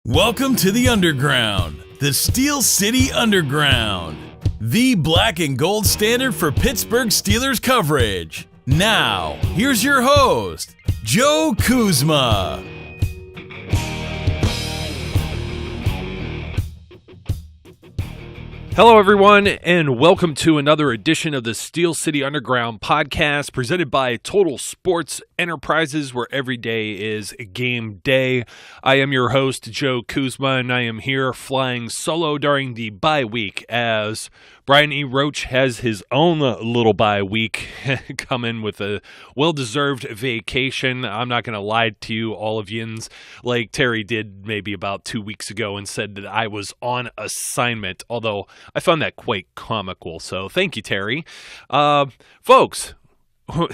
Welcome to the Underground, the Steel City Underground, the black and gold standard for Pittsburgh Steelers coverage. Now, here's your host, Joe Kuzma. Hello, everyone, and welcome to another edition of the Steel City Underground podcast presented by Total Sports Enterprises, where every day is game day. I am your host, Joe Kuzma, and I am here flying solo during the bye week as Brian E. Roach has his own little bye week coming with a well-deserved vacation. I'm not going to lie to you, all of yins, like Terry did maybe about 2 weeks ago and said that I was on assignment, although I found that quite comical, so thank you, Terry. Folks,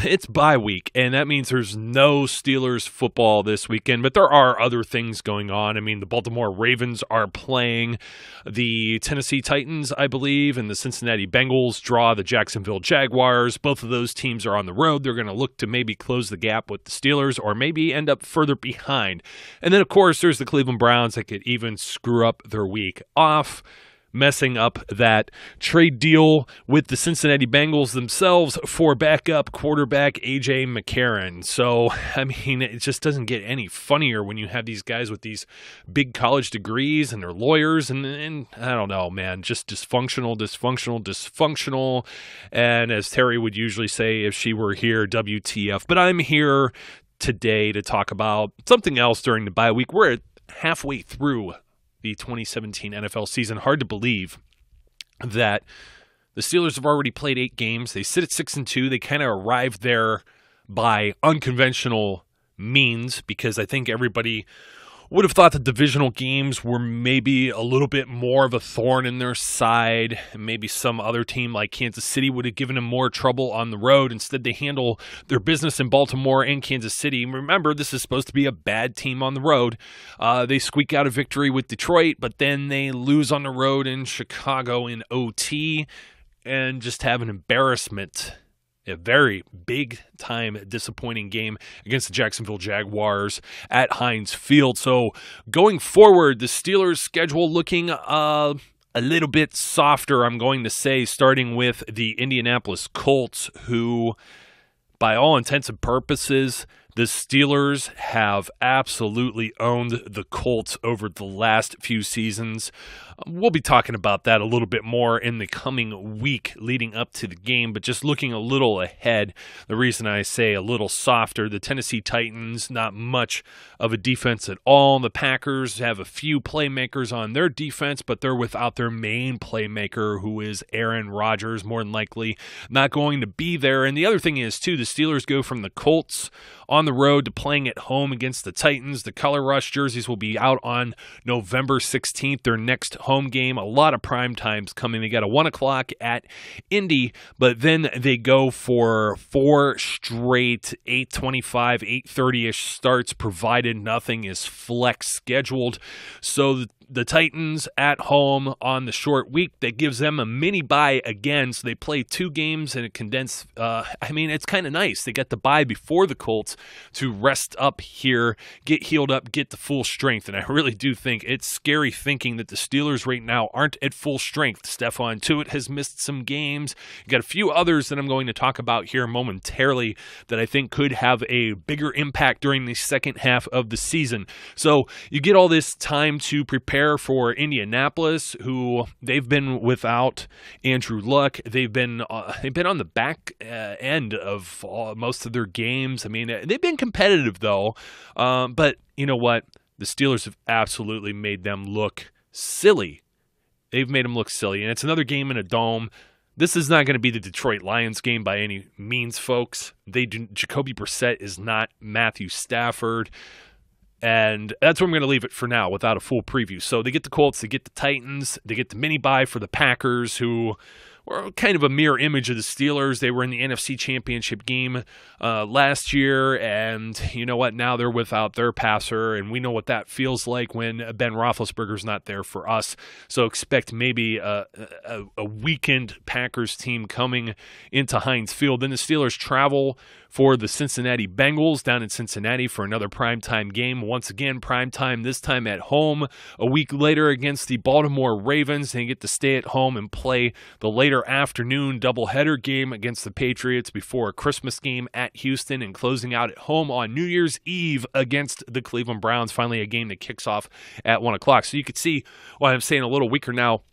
it's bye week, and that means there's no Steelers football this weekend, but there are other things going on. I mean, the Baltimore Ravens are playing the Tennessee Titans, I believe, and the Cincinnati Bengals draw the Jacksonville Jaguars. Both of those teams are on the road. They're going to look to maybe close the gap with the Steelers or maybe end up further behind. And then, of course, there's the Cleveland Browns that could even screw up their week off, messing up that trade deal with the Cincinnati Bengals themselves for backup quarterback A.J. McCarron. So, I mean, it just doesn't get any funnier when you have these guys with these big college degrees and they're lawyers and I don't know, man, just dysfunctional. And as Terry would usually say if she were here, WTF. But I'm here today to talk about something else during the bye week. We're halfway through the 2017 NFL season. Hard to believe that the Steelers have already played 8 games. They sit at 6-2. They kind of arrived there by unconventional means because I think everybody would have thought the divisional games were maybe a little bit more of a thorn in their side. Maybe some other team like Kansas City would have given them more trouble on the road. Instead, they handle their business in Baltimore and Kansas City. Remember, this is supposed to be a bad team on the road. They squeak out a victory with Detroit, but then they lose on the road in Chicago in OT and just have an embarrassment. A very big-time disappointing game against the Jacksonville Jaguars at Heinz Field. So going forward, the Steelers' schedule looking a little bit softer, I'm going to say, starting with the Indianapolis Colts, who, by all intents and purposes, the Steelers have absolutely owned the Colts over the last few seasons. We'll be talking about that a little bit more in the coming week leading up to the game, but just looking a little ahead, the reason I say a little softer, the Tennessee Titans, not much of a defense at all. The Packers have a few playmakers on their defense, but they're without their main playmaker, who is Aaron Rodgers, more than likely not going to be there. And the other thing is, too, the Steelers go from the Colts on the road to playing at home against the Titans. The Color Rush jerseys will be out on November 16th, their next home game. A lot of prime times coming. They got a 1 o'clock at Indy, but then they go for 4 straight 8:25, 8:30-ish starts, provided nothing is flex scheduled. So the Titans at home on the short week, that gives them a mini bye again. So they play 2 games in a condensed, it's kind of nice. They get the bye before the Colts to rest up here, get healed up, get to full strength. And I really do think it's scary thinking that the Steelers right now aren't at full strength. Stephon Tuitt has missed some games. You got a few others that I'm going to talk about here momentarily that I think could have a bigger impact during the second half of the season. So you get all this time to prepare for Indianapolis, who they've been without Andrew Luck. They've been on the back end of most of their games. I mean, they've been competitive though, but you know what? The Steelers have absolutely made them look silly. They've made them look silly, and it's another game in a dome. This is not going to be the Detroit Lions game by any means, folks. Jacoby Brissett is not Matthew Stafford. And that's where I'm going to leave it for now without a full preview. So they get the Colts, they get the Titans, they get the mini bye for the Packers, who were kind of a mirror image of the Steelers. They were in the NFC Championship game last year, and you know what? Now they're without their passer, and we know what that feels like when Ben Roethlisberger's not there for us. So expect maybe a weakened Packers team coming into Heinz Field. Then the Steelers travel for the Cincinnati Bengals down in Cincinnati for another primetime game. Once again, primetime, this time at home. A week later against the Baltimore Ravens. They get to stay at home and play the later afternoon doubleheader game against the Patriots before a Christmas game at Houston, and closing out at home on New Year's Eve against the Cleveland Browns. Finally, a game that kicks off at 1 o'clock. So you could see why I'm saying a little weaker now.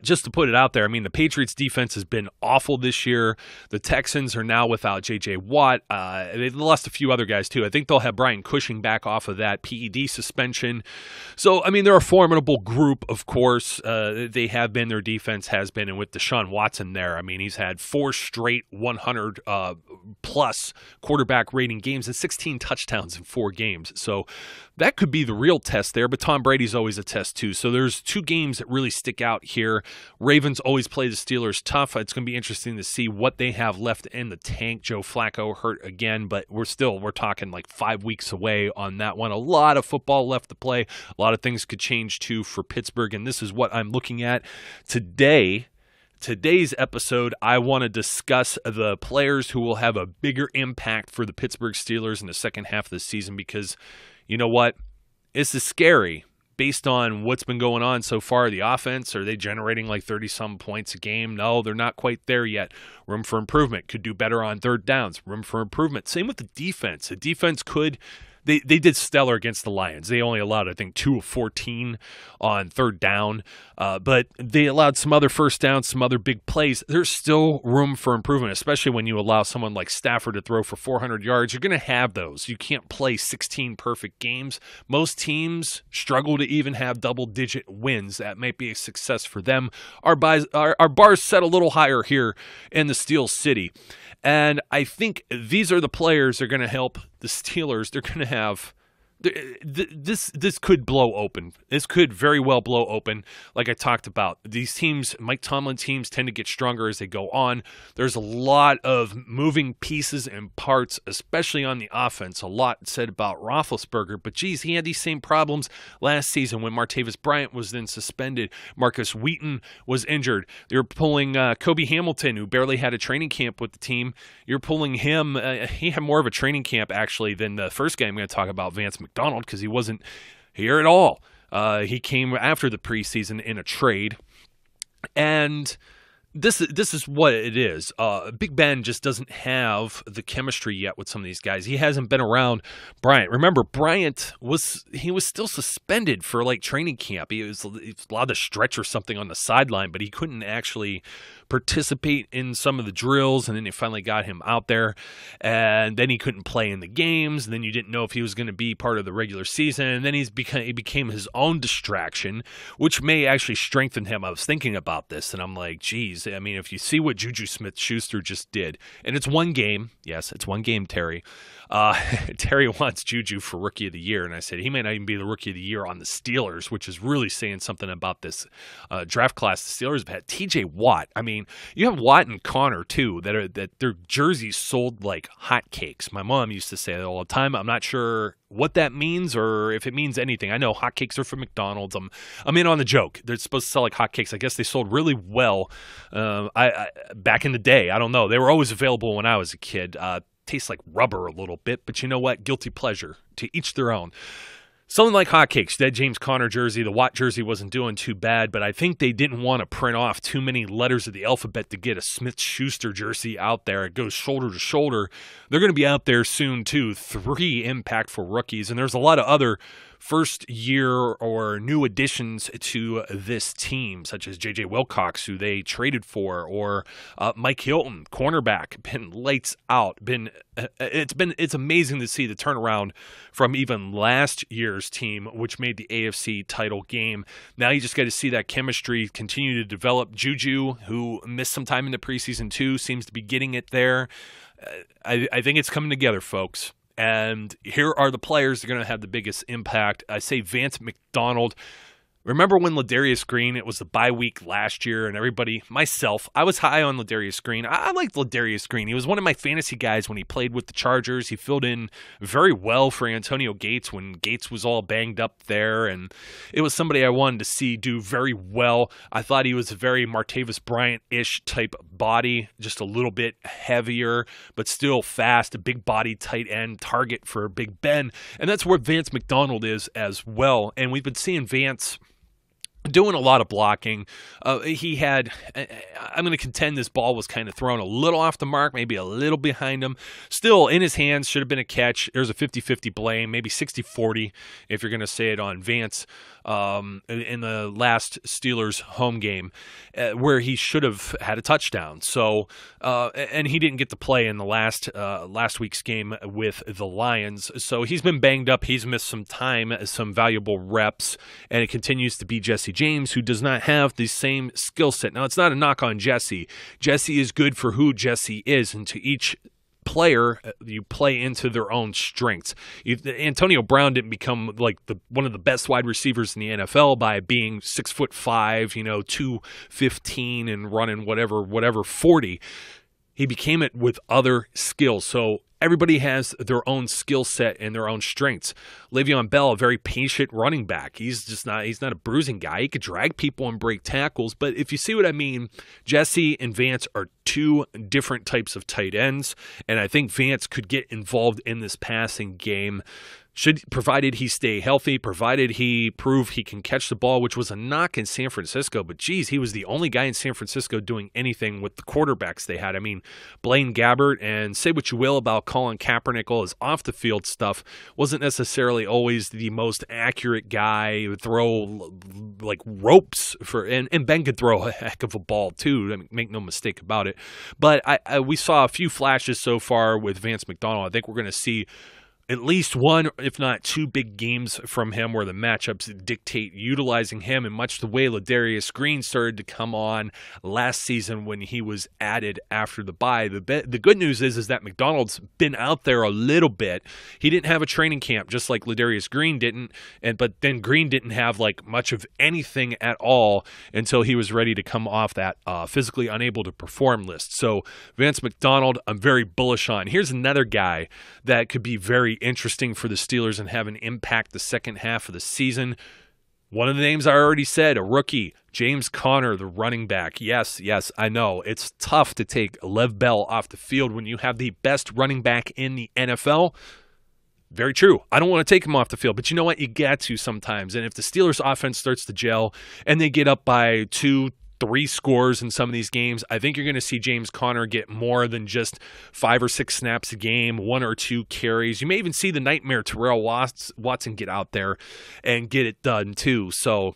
Just to put it out there, I mean, the Patriots defense has been awful this year. The Texans are now without J.J. Watt. They lost a few other guys, too. I think they'll have Brian Cushing back off of that PED suspension. So, I mean, they're a formidable group, of course. They have been. Their defense has been. And with Deshaun Watson there, I mean, he's had 4 straight 100-plus quarterback rating games and 16 touchdowns in 4 games. So that could be the real test there. But Tom Brady's always a test, too. So there's 2 games that really stick out here. Ravens always play the Steelers tough. It's going to be interesting to see what they have left in the tank. Joe Flacco hurt again, but we're talking like 5 weeks away on that one. A lot of football left to play. A lot of things could change too for Pittsburgh, and this is what I'm looking at today. Today's episode, I want to discuss the players who will have a bigger impact for the Pittsburgh Steelers in the second half of the season, because you know what? This is scary. Based on what's been going on so far, the offense, are they generating like 30-some points a game? No, they're not quite there yet. Room for improvement. Could do better on third downs. Room for improvement. Same with the defense. The defense could... They did stellar against the Lions. They only allowed, I think, 2 of 14 on third down. But they allowed some other first downs, some other big plays. There's still room for improvement, especially when you allow someone like Stafford to throw for 400 yards. You're going to have those. You can't play 16 perfect games. Most teams struggle to even have double-digit wins. That might be a success for them. Our bars set a little higher here in the Steel City. And I think these are the players that are going to help the Steelers. They're going to have this could blow open. This could very well blow open. Like I talked about, these teams, Mike Tomlin teams, tend to get stronger as they go on. There's a lot of moving pieces and parts, especially on the offense. A lot said about Roethlisberger, but geez, he had these same problems last season when Martavis Bryant was then suspended. Marcus Wheaton was injured. They were pulling Kobe Hamilton, who barely had a training camp with the team. You're pulling him. He had more of a training camp, actually, than the first guy I'm going to talk about, Vance McDonald, because he wasn't here at all. He came after the preseason in a trade. And this is what it is. Big Ben just doesn't have the chemistry yet with some of these guys. He hasn't been around Bryant. Remember, Bryant was still suspended for like training camp. He was allowed to stretch or something on the sideline, but he couldn't actually participate in some of the drills, and then they finally got him out there, and then he couldn't play in the games, and then you didn't know if he was going to be part of the regular season, and then he became his own distraction, which may actually strengthen him. I was thinking about this, and I'm like, geez, I mean, if you see what Juju Smith-Schuster just did, and it's one game, yes, it's one game, Terry. Terry wants Juju for Rookie of the Year, and I said he may not even be the Rookie of the Year on the Steelers, which is really saying something about this draft class the Steelers have had. TJ Watt, I mean, you have Watt and Connor too, that their jerseys sold like hotcakes. My mom used to say that all the time. I'm not sure what that means or if it means anything. I know hotcakes are from McDonald's. I'm in on the joke. They're supposed to sell like hotcakes. I guess they sold really well I back in the day. I don't know. They were always available when I was a kid. Tastes like rubber a little bit, but you know what? Guilty pleasure. To each their own. Something like hotcakes. That James Conner jersey, the Watt jersey wasn't doing too bad, but I think they didn't want to print off too many letters of the alphabet to get a Smith-Schuster jersey out there. It goes shoulder to shoulder. They're going to be out there soon, too. 3 impactful rookies, and there's a lot of other first year or new additions to this team, such as J.J. Wilcox, who they traded for, or Mike Hilton, cornerback, been lights out. It's amazing to see the turnaround from even last year's team, which made the AFC title game. Now you just got to see that chemistry continue to develop. Juju, who missed some time in the preseason too, seems to be getting it there. I think it's coming together, folks. And here are the players that are going to have the biggest impact. I say Vance McDonald. Remember when Ladarius Green, it was the bye week last year, and everybody, myself, I was high on Ladarius Green. I liked Ladarius Green. He was one of my fantasy guys when he played with the Chargers. He filled in very well for Antonio Gates when Gates was all banged up there, and it was somebody I wanted to see do very well. I thought he was a very Martavis Bryant-ish type body, just a little bit heavier, but still fast, a big body tight end target for Big Ben, and that's where Vance McDonald is as well, and we've been seeing Vance doing a lot of blocking. I'm going to contend this ball was kind of thrown a little off the mark, maybe a little behind him. Still, in his hands, should have been a catch. There's a 50-50 blame, maybe 60-40 if you're going to say it on Vance in the last Steelers home game where he should have had a touchdown. So, and he didn't get to play in the last week's game with the Lions. So he's been banged up. He's missed some time, some valuable reps, and it continues to be Jesse James, who does not have the same skill set. Now, it's not a knock on Jesse. Jesse is good for who Jesse is, and to each player, you play into their own strengths. Antonio Brown didn't become like one of the best wide receivers in the NFL by being 6'5", 215 and running whatever 40. He became it with other skills. So everybody has their own skill set and their own strengths. Le'Veon Bell, a very patient running back. He's not a bruising guy. He could drag people and break tackles. But if you see what I mean, Jesse and Vance are two different types of tight ends. And I think Vance could get involved in this passing game, provided he stay healthy, provided he prove he can catch the ball, which was a knock in San Francisco. But geez, he was the only guy in San Francisco doing anything with the quarterbacks they had. I mean, Blaine Gabbert, and say what you will about Colin Kaepernick, all his off-the-field stuff, wasn't necessarily always the most accurate guy. He would throw like ropes and Ben could throw a heck of a ball too. I mean, make no mistake about it. But we saw a few flashes so far with Vance McDonald. I think we're going to see at least one, if not two, big games from him where the matchups dictate utilizing him, in much the way Ladarius Green started to come on last season when he was added after the bye. The good news is that McDonald's been out there a little bit. He didn't have a training camp, just like Ladarius Green didn't, but then Green didn't have like much of anything at all until he was ready to come off that physically unable to perform list. So Vance McDonald, I'm very bullish on. Here's another guy that could be very interesting for the Steelers and have an impact the second half of the season. One of the names I already said, a rookie, James Conner, the running back. Yes, I know. It's tough to take Lev Bell off the field when you have the best running back in the NFL. Very true. I don't want to take him off the field, but you know what? You got to sometimes. And if the Steelers offense starts to gel and they get up by 2-3 scores in some of these games, I think you're going to see James Conner get more than just 5 or 6 snaps a game, 1 or 2 carries. You may even see the nightmare Terrell Watson get out there and get it done too. So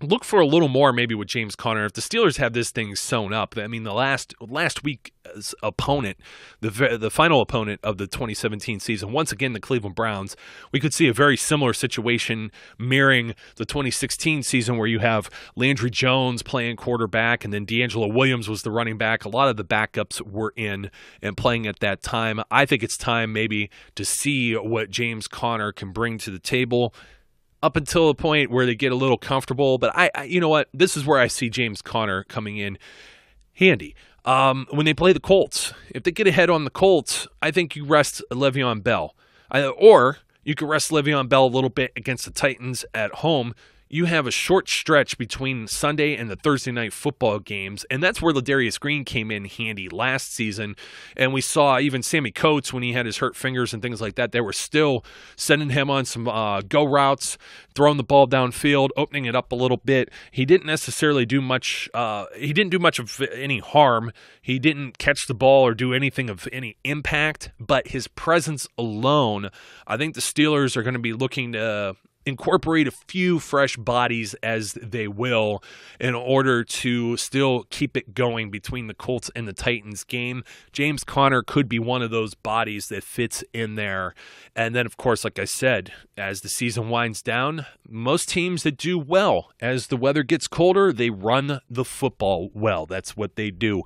look for a little more maybe with James Conner. If the Steelers have this thing sewn up, I mean, the last week's opponent, the final opponent of the 2017 season, once again the Cleveland Browns, we could see a very similar situation mirroring the 2016 season where you have Landry Jones playing quarterback and then D'Angelo Williams was the running back. A lot of the backups were in and playing at that time. I think it's time maybe to see what James Conner can bring to the table up until the point where they get a little comfortable. But I you know what? This is where I see James Conner coming in handy. When they play the Colts, if they get ahead on the Colts, I think you rest Le'Veon Bell. Or you can rest Le'Veon Bell a little bit against the Titans at home. You have a short stretch between Sunday and the Thursday night football games, and that's where Ladarius Green came in handy last season. And we saw even Sammy Coates, when he had his hurt fingers and things like that, they were still sending him on some go routes, throwing the ball downfield, opening it up a little bit. He didn't necessarily do much. He didn't do much of any harm. He didn't catch the ball or do anything of any impact, but his presence alone, I think the Steelers are going to be looking to incorporate a few fresh bodies as they will in order to still keep it going between the Colts and the Titans game. James Conner could be one of those bodies that fits in there. And then, of course, like I said, as the season winds down, most teams that do well as the weather gets colder, they run the football well. That's what they do.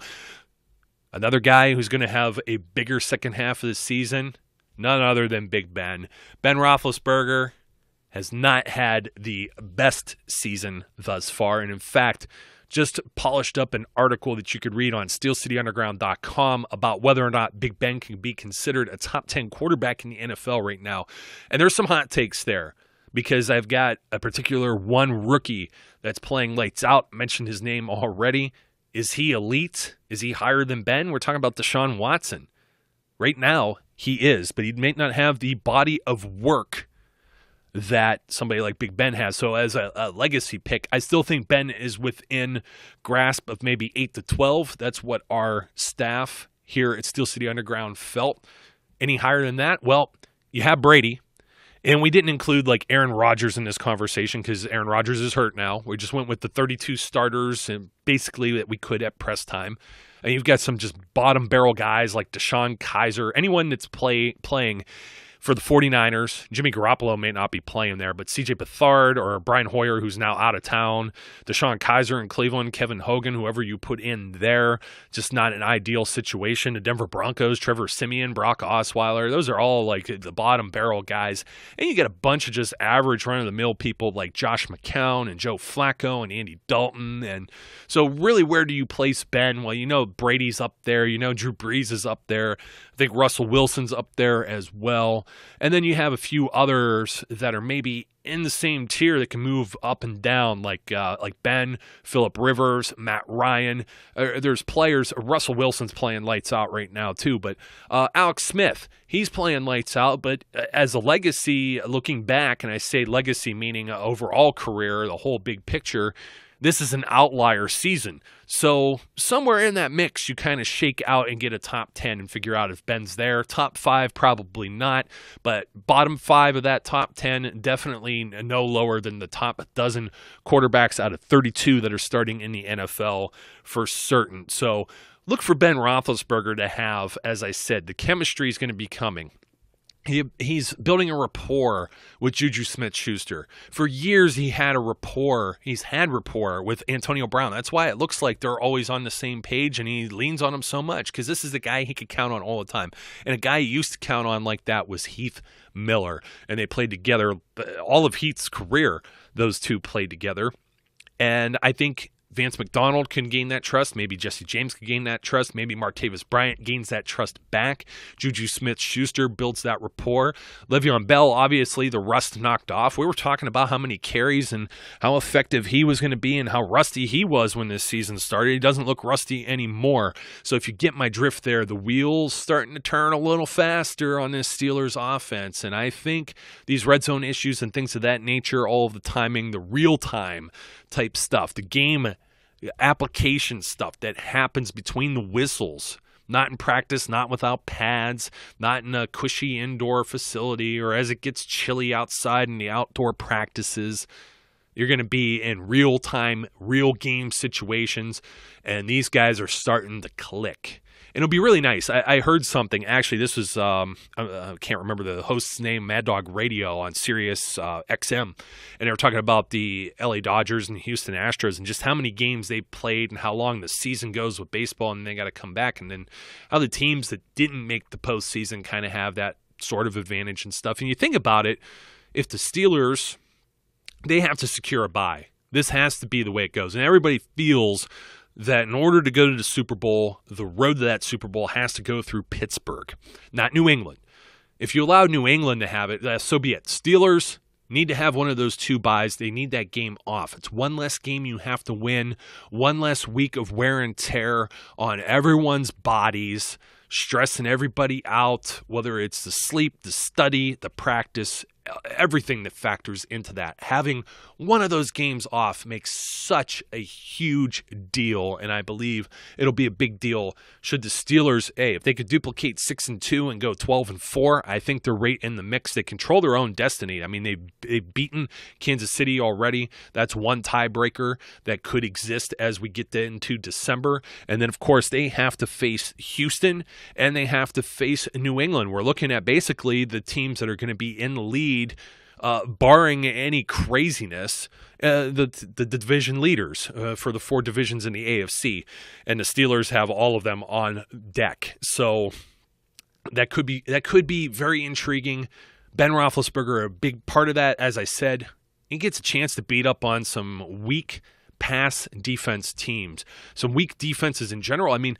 Another guy who's going to have a bigger second half of the season, none other than Big Ben. Ben Roethlisberger has not had the best season thus far. And in fact, just polished up an article that you could read on SteelCityUnderground.com about whether or not Big Ben can be considered a top 10 quarterback in the NFL right now. And there's some hot takes there because I've got a particular one rookie that's playing lights out. I mentioned his name already. Is he elite? Is he higher than Ben? We're talking about Deshaun Watson. Right now, he is, but he may not have the body of work that somebody like Big Ben has. So as a legacy pick, I still think Ben is within grasp of maybe 8 to 12. That's what our staff here at Steel City Underground felt. Any higher than that? Well, you have Brady. And we didn't include like Aaron Rodgers in this conversation because Aaron Rodgers is hurt now. We just went with the 32 starters and basically that we could at press time. And you've got some just bottom barrel guys like Deshaun Kaiser, anyone that's playing for the 49ers. Jimmy Garoppolo may not be playing there, but C.J. Beathard or Brian Hoyer, who's now out of town, Deshaun Kaiser in Cleveland, Kevin Hogan, whoever you put in there, just not an ideal situation. The Denver Broncos, Trevor Siemian, Brock Osweiler, those are all like the bottom barrel guys. And you get a bunch of just average run-of-the-mill people like Josh McCown and Joe Flacco and Andy Dalton. And so really, where do you place Ben? Well, you know Brady's up there. You know Drew Brees is up there. I think Russell Wilson's up there as well. And then you have a few others that are maybe in the same tier that can move up and down, like Ben, Phillip Rivers, Matt Ryan. There's players. Russell Wilson's playing lights out right now too, but Alex Smith, he's playing lights out. But as a legacy, looking back, and I say legacy meaning overall career, the whole big picture, this is an outlier season. So somewhere in that mix, you kind of shake out and get a top 10 and figure out if Ben's there. Top 5, probably not. But bottom 5 of that top 10, definitely no lower than the top dozen quarterbacks out of 32 that are starting in the NFL for certain. So look for Ben Roethlisberger to have, as I said, the chemistry is going to be coming. He's building a rapport with Juju Smith-Schuster. For years, he's had rapport with Antonio Brown. That's why it looks like they're always on the same page, and he leans on him so much because this is the guy he could count on all the time. And a guy he used to count on like that was Heath Miller, and they played together all of Heath's career. Those two played together, and I think Vance McDonald can gain that trust. Maybe Jesse James can gain that trust. Maybe Martavis Bryant gains that trust back. Juju Smith-Schuster builds that rapport. Le'Veon Bell, obviously, the rust knocked off. We were talking about how many carries and how effective he was going to be and how rusty he was when this season started. He doesn't look rusty anymore. So if you get my drift there, the wheels starting to turn a little faster on this Steelers offense. And I think these red zone issues and things of that nature, all of the timing, the real-time type stuff, the game application stuff that happens between the whistles, not in practice, not without pads, not in a cushy indoor facility, or as it gets chilly outside in the outdoor practices. You're going to be in real-time, real game situations, and these guys are starting to click. And it'll be really nice. I heard something. Actually, this was, I can't remember the host's name, Mad Dog Radio on Sirius XM. And they were talking about the LA Dodgers and Houston Astros and just how many games they played and how long the season goes with baseball and they got to come back. And then how the teams that didn't make the postseason kind of have that sort of advantage and stuff. And you think about it, if the Steelers, they have to secure a bye. This has to be the way it goes. And everybody feels that in order to go to the Super Bowl, the road to that Super Bowl has to go through Pittsburgh, not New England. If you allow New England to have it, so be it. Steelers need to have one of those two byes. They need that game off. It's one less game you have to win, one less week of wear and tear on everyone's bodies, stressing everybody out, whether it's the sleep, the study, the practice, everything that factors into that. Having one of those games off makes such a huge deal, and I believe it'll be a big deal should the Steelers, if they could duplicate 6-2 and go 12-4, I think they're right in the mix. They control their own destiny. I mean, they've beaten Kansas City already. That's one tiebreaker that could exist as we get into December. And then, of course, they have to face Houston, and they have to face New England. We're looking at basically the teams that are going to be in the lead, barring any craziness, the division leaders for the 4 divisions in the AFC, and the Steelers have all of them on deck. So that could be very intriguing. Ben Roethlisberger, a big part of that, as I said, he gets a chance to beat up on some weak pass defense teams, some weak defenses in general. I mean,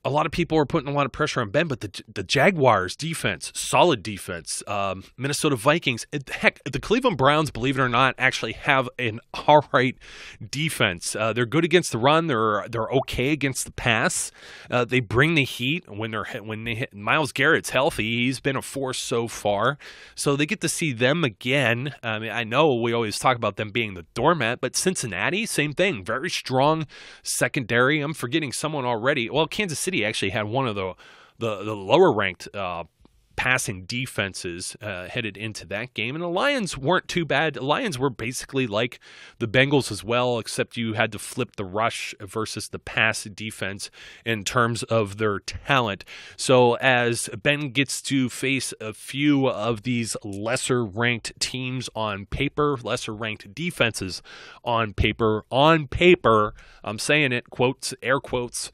a lot of people are putting a lot of pressure on Ben, but the Jaguars defense, solid defense, Minnesota Vikings, heck, the Cleveland Browns, believe it or not, actually have an all right defense. They're good against the run. They're okay against the pass. They bring the heat when they hit. Myles Garrett's healthy. He's been a force so far. So they get to see them again. I mean, I know we always talk about them being the doormat, but Cincinnati, same thing. Very strong secondary. I'm forgetting someone already. Well, Kansas City actually had one of the lower ranked passing defenses headed into that game, and the Lions weren't too bad. The Lions were basically like the Bengals as well, except you had to flip the rush versus the pass defense in terms of their talent. So as Ben gets to face a few of these lesser ranked teams on paper, lesser ranked defenses on paper, I'm saying it, quotes, air quotes,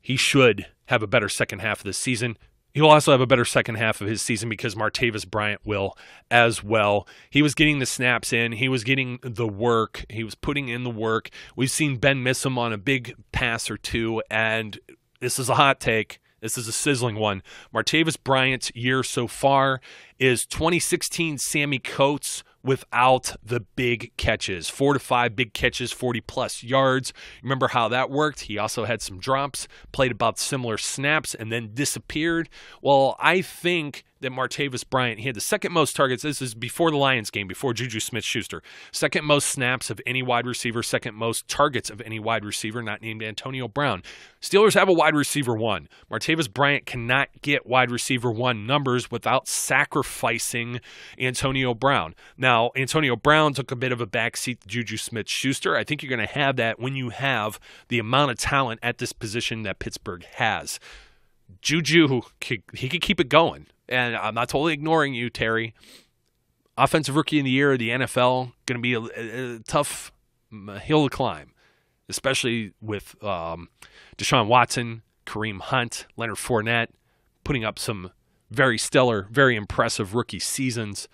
he should have a better second half of the season. He'll also have a better second half of his season because Martavis Bryant will as well. He was getting the snaps in. He was getting the work. He was putting in the work. We've seen Ben miss him on a big pass or two, and this is a hot take. This is a sizzling one. Martavis Bryant's year so far is 2016 Sammy Coates without the big catches. 4 to 5 big catches, 40-plus yards. Remember how that worked? He also had some drops, played about similar snaps, and then disappeared. Well, I think that Martavis Bryant, he had the second most targets. This is before the Lions game, before Juju Smith-Schuster. Second most snaps of any wide receiver, second most targets of any wide receiver, not named Antonio Brown. Steelers have a wide receiver one. Martavis Bryant cannot get wide receiver one numbers without sacrificing Antonio Brown. Now, Antonio Brown took a bit of a backseat to Juju Smith-Schuster. I think you're going to have that when you have the amount of talent at this position that Pittsburgh has. Juju, he could keep it going. And I'm not totally ignoring you, Terry. Offensive Rookie of the Year of the NFL, going to be a tough hill to climb, especially with Deshaun Watson, Kareem Hunt, Leonard Fournette, putting up some very stellar, very impressive rookie seasons.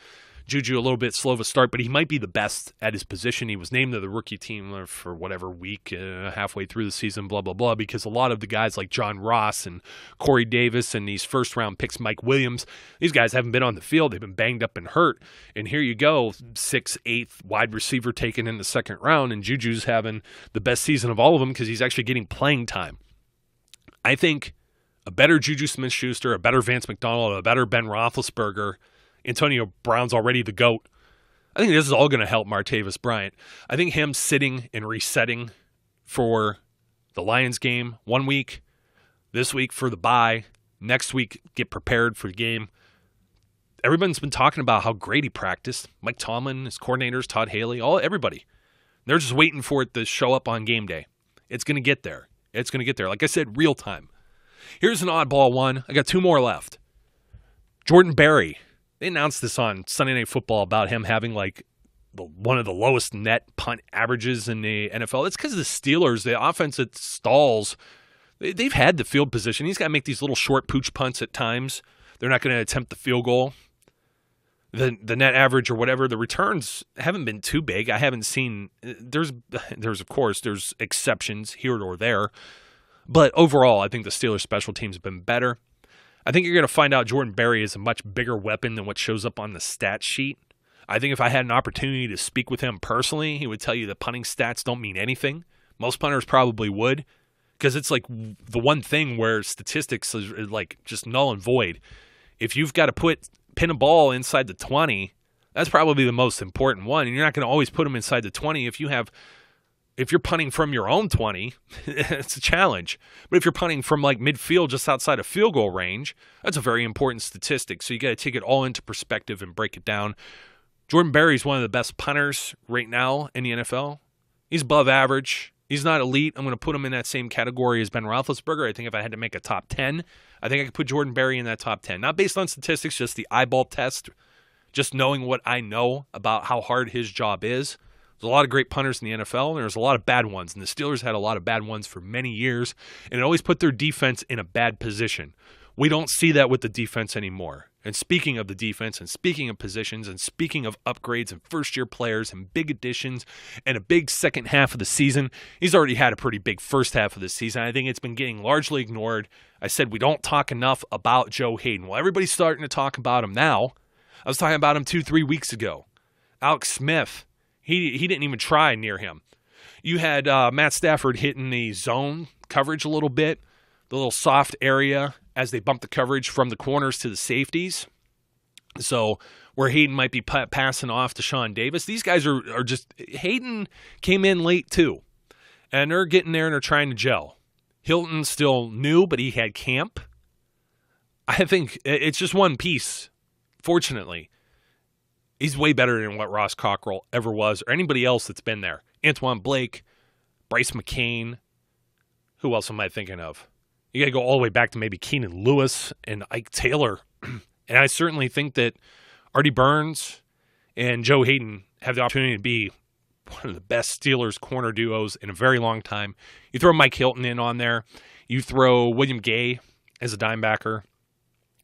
Juju a little bit slow of a start, but he might be the best at his position. He was named to the rookie team for whatever week, halfway through the season, blah, blah, blah, because a lot of the guys like John Ross and Corey Davis and these first-round picks, Mike Williams, these guys haven't been on the field. They've been banged up and hurt. And here you go, 6th, 8th wide receiver taken in the second round, and Juju's having the best season of all of them because he's actually getting playing time. I think a better Juju Smith-Schuster, a better Vance McDonald, a better Ben Roethlisberger, Antonio Brown's already the GOAT. I think this is all going to help Martavis Bryant. I think him sitting and resetting for the Lions game 1 week, this week for the bye, next week get prepared for the game. Everyone's been talking about how great he practiced. Mike Tomlin, his coordinators, Todd Haley, everybody. They're just waiting for it to show up on game day. It's going to get there. It's going to get there. Like I said, real time. Here's an oddball one. I got 2 more left. Jordan Berry. They announced this on Sunday Night Football about him having one of the lowest net punt averages in the NFL. It's because of the Steelers, the offense that stalls. They've had the field position. He's got to make these little short pooch punts at times. They're not going to attempt the field goal. The net average or whatever, the returns haven't been too big. I haven't seen there's of course there's exceptions here or there, but overall I think the Steelers special teams have been better. I think you're going to find out Jordan Berry is a much bigger weapon than what shows up on the stat sheet. I think if I had an opportunity to speak with him personally, he would tell you that punting stats don't mean anything. Most punters probably would, because it's like the one thing where statistics is like just null and void. If you've got to pin a ball inside the 20, that's probably the most important one, and you're not going to always put them inside the 20 if you're punting from your own 20, it's a challenge. But if you're punting from like midfield just outside of field goal range, that's a very important statistic. So you got to take it all into perspective and break it down. Jordan Berry's one of the best punters right now in the NFL. He's above average. He's not elite. I'm going to put him in that same category as Ben Roethlisberger. I think if I had to make a top 10, I think I could put Jordan Berry in that top 10. Not based on statistics, just the eyeball test, just knowing what I know about how hard his job is. There's a lot of great punters in the NFL, and there's a lot of bad ones. And the Steelers had a lot of bad ones for many years, and it always put their defense in a bad position. We don't see that with the defense anymore. And speaking of the defense, and speaking of positions, and speaking of upgrades and first-year players and big additions and a big second half of the season, he's already had a pretty big first half of the season. I think it's been getting largely ignored. I said we don't talk enough about Joe Hayden. Well, everybody's starting to talk about him now. I was talking about him 2-3 weeks ago. Alex Smith, he didn't even try near him. You had Matt Stafford hitting the zone coverage a little bit, the little soft area as they bump the coverage from the corners to the safeties. So where Hayden might be passing off to Sean Davis, these guys are just, Hayden came in late too. And they're getting there and they're trying to gel. Hilton's still new, but he had camp. I think it's just one piece, fortunately. He's way better than what Ross Cockrell ever was or anybody else that's been there. Antoine Blake, Bryce McCain. Who else am I thinking of? You got to go all the way back to maybe Keenan Lewis and Ike Taylor. And I certainly think that Artie Burns and Joe Hayden have the opportunity to be one of the best Steelers corner duos in a very long time. You throw Mike Hilton in on there. You throw William Gay as a dimebacker.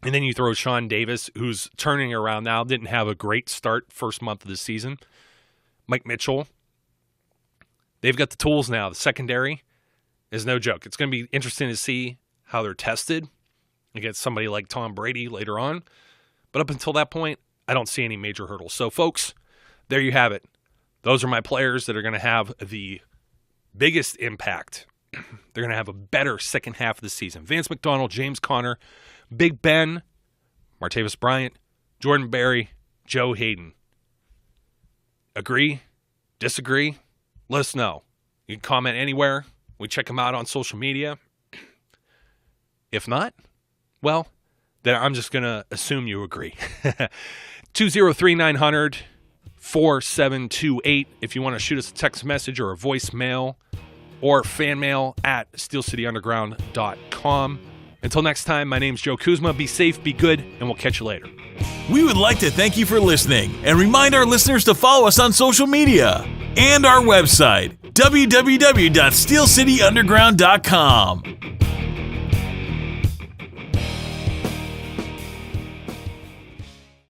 And then you throw Sean Davis, who's turning around now. Didn't have a great start first month of the season. Mike Mitchell. They've got the tools now. The secondary is no joke. It's going to be interesting to see how they're tested against somebody like Tom Brady later on. But up until that point, I don't see any major hurdles. So, folks, there you have it. Those are my players that are going to have the biggest impact. They're going to have a better second half of the season. Vance McDonald, James Conner, Big Ben, Martavis Bryant, Jordan Berry, Joe Hayden. Agree? Disagree? Let us know. You can comment anywhere. We check them out on social media. If not, well, then I'm just going to assume you agree. 203-900-4728 if you want to shoot us a text message or a voicemail or fan mail at steelcityunderground.com. Until next time, my name's Joe Kuzma. Be safe, be good, and we'll catch you later. We would like to thank you for listening and remind our listeners to follow us on social media and our website, www.steelcityunderground.com.